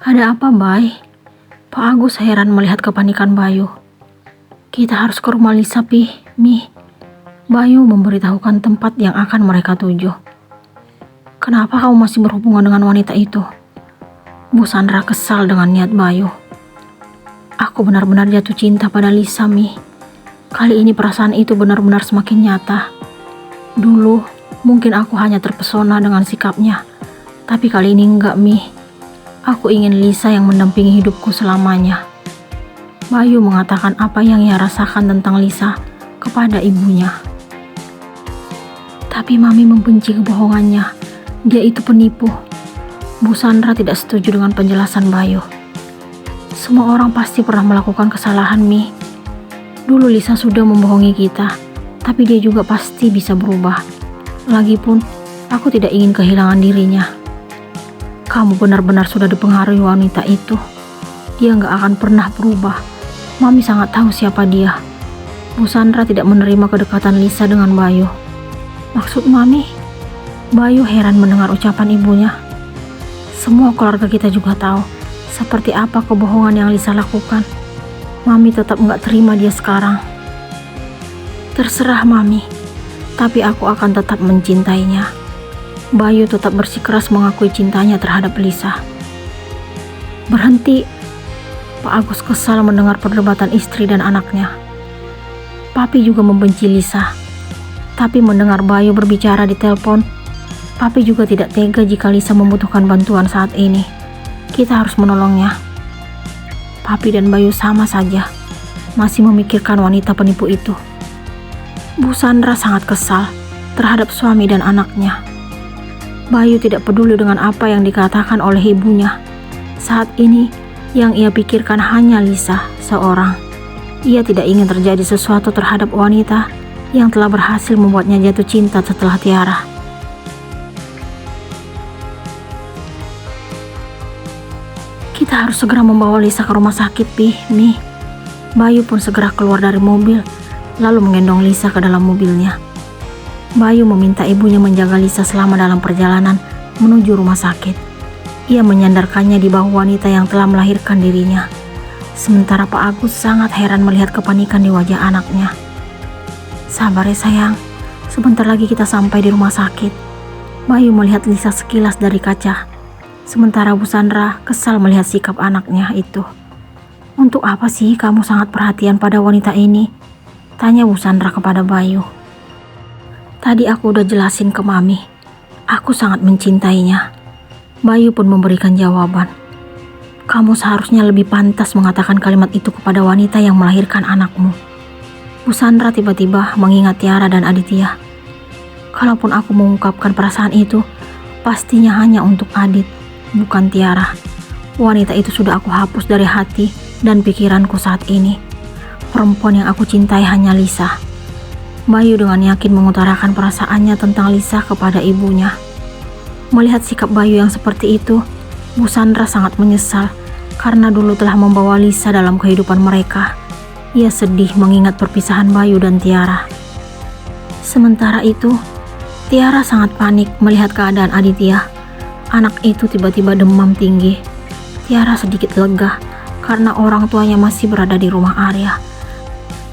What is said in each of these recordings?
Ada apa, Bay? Pak Agus heran melihat kepanikan Bayu. Kita harus ke rumah Lisa, Mi. Bayu memberitahukan tempat yang akan mereka tuju. Kenapa kamu masih berhubungan dengan wanita itu? Bu Sandra kesal dengan niat Bayu. Aku benar-benar jatuh cinta pada Lisa, Mi. Kali ini perasaan itu benar-benar semakin nyata. Dulu, mungkin aku hanya terpesona dengan sikapnya. Tapi kali ini enggak, Mi. Aku ingin Lisa yang mendampingi hidupku selamanya. Bayu mengatakan apa yang ia rasakan tentang Lisa kepada ibunya. Tapi Mami membenci kebohongannya. Dia itu penipu. Bu Sandra tidak setuju dengan penjelasan Bayu. Semua orang pasti pernah melakukan kesalahan, Mi. Dulu Lisa sudah membohongi kita, tapi dia juga pasti bisa berubah. Lagipun, aku tidak ingin kehilangan dirinya. Kamu benar-benar sudah dipengaruhi wanita itu. Dia gak akan pernah berubah. Mami sangat tahu siapa dia. Bu Sandra tidak menerima kedekatan Lisa dengan Bayu. Maksud Mami? Bayu heran mendengar ucapan ibunya. Semua keluarga kita juga tahu seperti apa kebohongan yang Lisa lakukan. Mami tetap gak terima dia sekarang. Terserah Mami, tapi aku akan tetap mencintainya. Bayu tetap bersikeras mengakui cintanya terhadap Lisa. Berhenti. Pak Agus kesal mendengar perdebatan istri dan anaknya. Papi juga membenci Lisa. Tapi mendengar Bayu berbicara di telepon, Papi juga tidak tega jika Lisa membutuhkan bantuan saat ini. Kita harus menolongnya. Papi dan Bayu sama saja, masih memikirkan wanita penipu itu. Bu Sandra sangat kesal terhadap suami dan anaknya. Bayu tidak peduli dengan apa yang dikatakan oleh ibunya. Saat ini, yang ia pikirkan hanya Lisa seorang. Ia tidak ingin terjadi sesuatu terhadap wanita yang telah berhasil membuatnya jatuh cinta setelah Tiara. Kita harus segera membawa Lisa ke rumah sakit, Mi. Bayu pun segera keluar dari mobil, lalu menggendong Lisa ke dalam mobilnya. Bayu meminta ibunya menjaga Lisa selama dalam perjalanan menuju rumah sakit. Ia menyandarkannya di bahu wanita yang telah melahirkan dirinya. Sementara Pak Agus sangat heran melihat kepanikan di wajah anaknya. Sabar ya sayang, sebentar lagi kita sampai di rumah sakit. Bayu melihat Lisa sekilas dari kaca. Sementara Bu Sandra kesal melihat sikap anaknya itu. Untuk apa sih kamu sangat perhatian pada wanita ini? Tanya Bu Sandra kepada Bayu. Tadi aku udah jelasin ke Mami. Aku sangat mencintainya. Bayu pun memberikan jawaban. Kamu seharusnya lebih pantas mengatakan kalimat itu kepada wanita yang melahirkan anakmu. Bu Sandra tiba-tiba mengingat Tiara dan Aditya. Kalaupun aku mengungkapkan perasaan itu, pastinya hanya untuk Adit, bukan Tiara. Wanita itu sudah aku hapus dari hati dan pikiranku saat ini. Perempuan yang aku cintai hanya Lisa. Bayu dengan yakin mengutarakan perasaannya tentang Lisa kepada ibunya. Melihat sikap Bayu yang seperti itu, Bu Sandra sangat menyesal karena dulu telah membawa Lisa dalam kehidupan mereka. Ia sedih mengingat perpisahan Bayu dan Tiara. Sementara itu, Tiara sangat panik melihat keadaan Aditya. Anak itu tiba-tiba demam tinggi. Tiara sedikit lega karena orang tuanya masih berada di rumah Arya.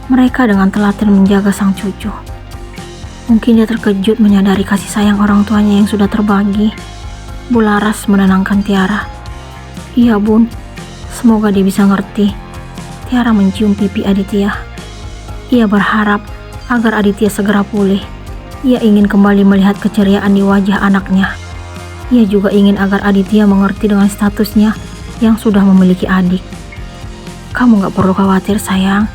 Mereka dengan telaten menjaga sang cucu. Mungkin dia terkejut menyadari kasih sayang orang tuanya yang sudah terbagi. Bu Laras menenangkan Tiara. Iya Bun, semoga dia bisa ngerti. Tiara mencium pipi Aditya. Ia berharap agar Aditya segera pulih. Ia ingin kembali melihat keceriaan di wajah anaknya. Ia juga ingin agar Aditya mengerti dengan statusnya yang sudah memiliki adik. Kamu gak perlu khawatir sayang.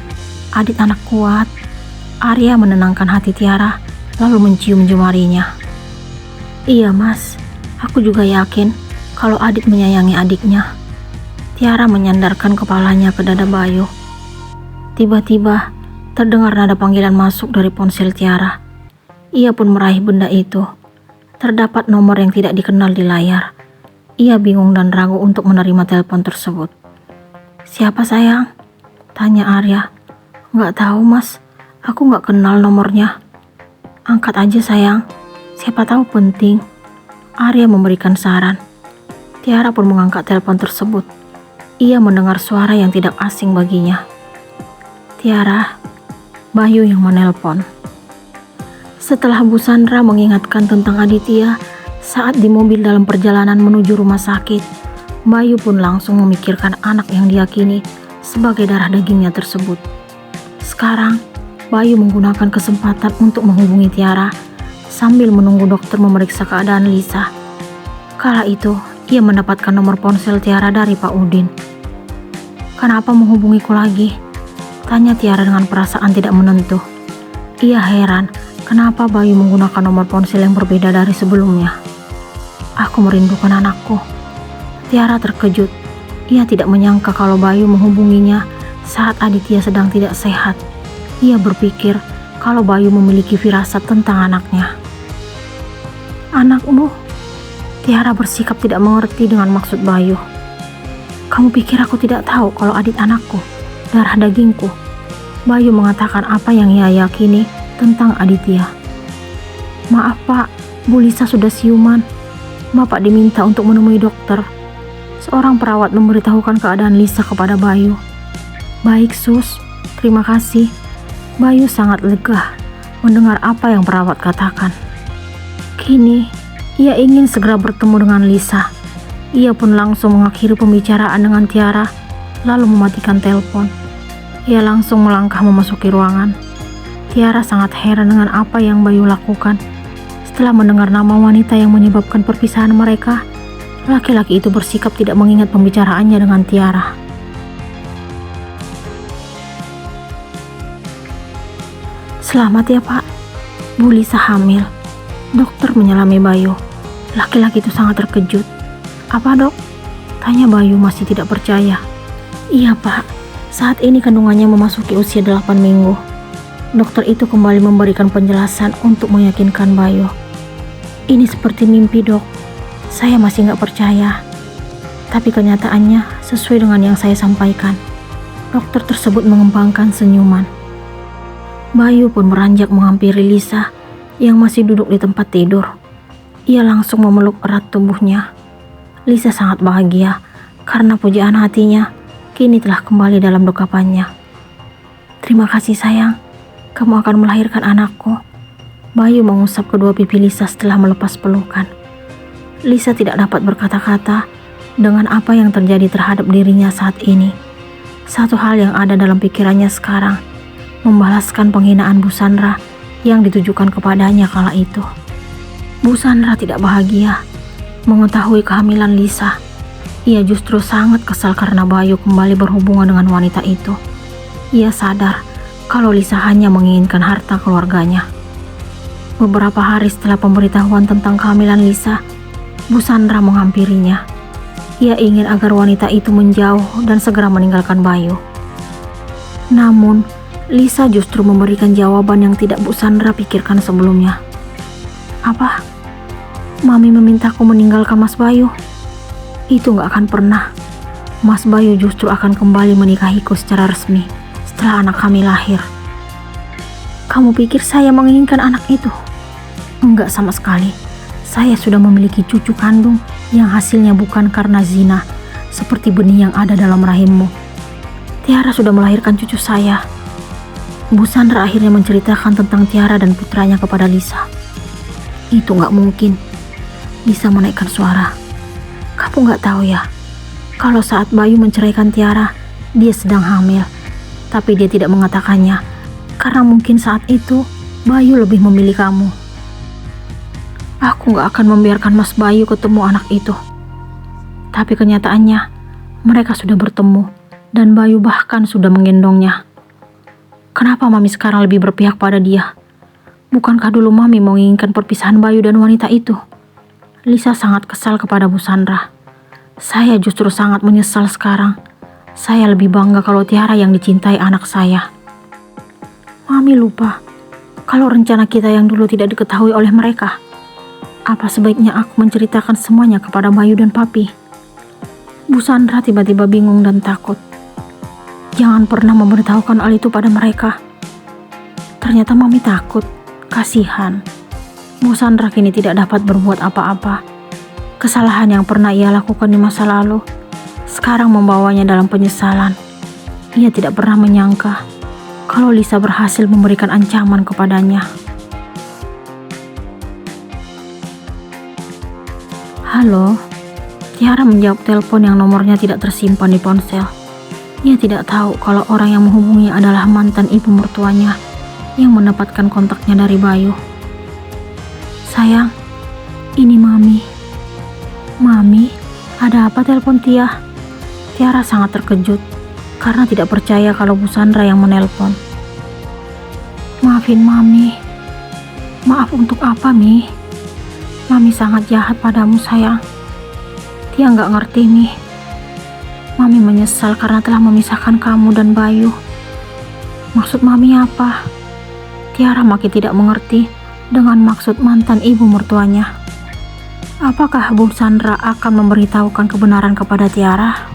Adit anak kuat. Arya menenangkan hati Tiara, lalu mencium jemarinya. Iya mas, aku juga yakin kalau Adit menyayangi adiknya. Tiara menyandarkan kepalanya ke dada Bayu. Tiba-tiba terdengar nada panggilan masuk dari ponsel Tiara. Ia pun meraih benda itu. Terdapat nomor yang tidak dikenal di layar. Ia bingung dan ragu untuk menerima telepon tersebut. Siapa sayang? Tanya Arya. Nggak tahu mas, aku nggak kenal nomornya. Angkat aja sayang, siapa tahu penting. Arya memberikan saran. Tiara pun mengangkat telepon tersebut. Ia mendengar suara yang tidak asing baginya. Tiara, Bayu yang menelpon. Setelah Bu Sandra mengingatkan tentang Aditya saat di mobil dalam perjalanan menuju rumah sakit, Bayu pun langsung memikirkan anak yang diyakini sebagai darah dagingnya tersebut. Sekarang, Bayu menggunakan kesempatan untuk menghubungi Tiara sambil menunggu dokter memeriksa keadaan Lisa. Kala itu, ia mendapatkan nomor ponsel Tiara dari Pak Udin. "Kenapa menghubungiku lagi?" tanya Tiara dengan perasaan tidak menentu. Ia heran kenapa Bayu menggunakan nomor ponsel yang berbeda dari sebelumnya. "Aku merindukan anakku." Tiara terkejut. Ia tidak menyangka kalau Bayu menghubunginya saat Aditya sedang tidak sehat. Ia berpikir kalau Bayu memiliki firasat tentang anaknya. "Anakmu?" Tiara bersikap tidak mengerti dengan maksud Bayu. "Kamu pikir aku tidak tahu kalau Adit anakku, darah dagingku?" Bayu mengatakan apa yang ia yakini tentang Aditya. "Maaf Pak, Bu Lisa sudah siuman. Bapak diminta untuk menemui dokter." Seorang perawat memberitahukan keadaan Lisa kepada Bayu. "Baik Sus, terima kasih." Bayu sangat lega mendengar apa yang perawat katakan. Kini, ia ingin segera bertemu dengan Lisa. Ia pun langsung mengakhiri pembicaraan dengan Tiara, lalu mematikan telepon. Ia langsung melangkah memasuki ruangan. Tiara sangat heran dengan apa yang Bayu lakukan. Setelah mendengar nama wanita yang menyebabkan perpisahan mereka, laki-laki itu bersikap tidak mengingat pembicaraannya dengan Tiara. "Selamat ya Pak, Bu Lisa hamil." Dokter menyelami Bayu. Laki-laki itu sangat terkejut. "Apa dok?" tanya Bayu masih tidak percaya. "Iya Pak, saat ini kandungannya memasuki usia 8 minggu. Dokter itu kembali memberikan penjelasan untuk meyakinkan Bayu. "Ini seperti mimpi dok. Saya masih gak percaya. Tapi kenyataannya sesuai dengan yang saya sampaikan." Dokter tersebut mengembangkan senyuman. Bayu pun beranjak menghampiri Lisa yang masih duduk di tempat tidur. Ia langsung memeluk erat tubuhnya. Lisa sangat bahagia karena pujaan hatinya kini telah kembali dalam dekapannya. "Terima kasih sayang, kamu akan melahirkan anakku." Bayu mengusap kedua pipi Lisa setelah melepas pelukan. Lisa tidak dapat berkata-kata dengan apa yang terjadi terhadap dirinya saat ini. Satu hal yang ada dalam pikirannya sekarang, membalaskan penghinaan Bu Sandra yang ditujukan kepadanya kala itu. Bu Sandra tidak bahagia mengetahui kehamilan Lisa. Ia justru sangat kesal karena Bayu kembali berhubungan dengan wanita itu. Ia sadar kalau Lisa hanya menginginkan harta keluarganya. Beberapa hari setelah pemberitahuan tentang kehamilan Lisa, Bu Sandra menghampirinya. Ia ingin agar wanita itu menjauh dan segera meninggalkan Bayu. Namun, Lisa justru memberikan jawaban yang tidak Bu Sandra pikirkan sebelumnya. "Apa? Mami memintaku meninggalkan Mas Bayu? Itu gak akan pernah. Mas Bayu justru akan kembali menikahiku secara resmi setelah anak kami lahir." "Kamu pikir saya menginginkan anak itu?" "Enggak sama sekali. Saya sudah memiliki cucu kandung yang hasilnya bukan karena zina, seperti benih yang ada dalam rahimmu. Tiara sudah melahirkan cucu saya." Bu Sandra akhirnya menceritakan tentang Tiara dan putranya kepada Lisa. "Itu gak mungkin." Lisa menaikkan suara. "Kamu gak tahu ya, kalau saat Bayu menceraikan Tiara, dia sedang hamil. Tapi dia tidak mengatakannya, karena mungkin saat itu Bayu lebih memilih kamu. Aku gak akan membiarkan Mas Bayu ketemu anak itu." Tapi kenyataannya, mereka sudah bertemu, dan Bayu bahkan sudah menggendongnya. "Kenapa Mami sekarang lebih berpihak pada dia? Bukankah dulu Mami menginginkan perpisahan Bayu dan wanita itu?" Lisa sangat kesal kepada Bu Sandra. "Saya justru sangat menyesal sekarang. Saya lebih bangga kalau Tiara yang dicintai anak saya." "Mami lupa kalau rencana kita yang dulu tidak diketahui oleh mereka. Apa sebaiknya aku menceritakan semuanya kepada Bayu dan Papi?" Bu Sandra tiba-tiba bingung dan takut. Jangan pernah memberitahukan hal itu pada mereka. Ternyata Mami takut. Kasihan. Bu Sandra kini tidak dapat berbuat apa-apa. Kesalahan yang pernah ia lakukan di masa lalu sekarang membawanya dalam penyesalan. Ia tidak pernah menyangka kalau Lisa berhasil memberikan ancaman kepadanya. Halo, Tiara menjawab telepon yang nomornya tidak tersimpan di ponsel. Ia tidak tahu kalau orang yang menghubungi adalah mantan ibu mertuanya yang mendapatkan kontaknya dari Bayu. Sayang, ini Mami. Mami, ada apa telepon Tia? Tiara sangat terkejut karena tidak percaya kalau Bu Sandra yang menelpon. Maafin Mami. Maaf untuk apa, Mi? Mami sangat jahat padamu, sayang. Tia nggak ngerti, Mi. Mami menyesal karena telah memisahkan kamu dan Bayu. Maksud Mami apa? Tiara makin tidak mengerti dengan maksud mantan ibu mertuanya. Apakah Bu Sandra akan memberitahukan kebenaran kepada Tiara?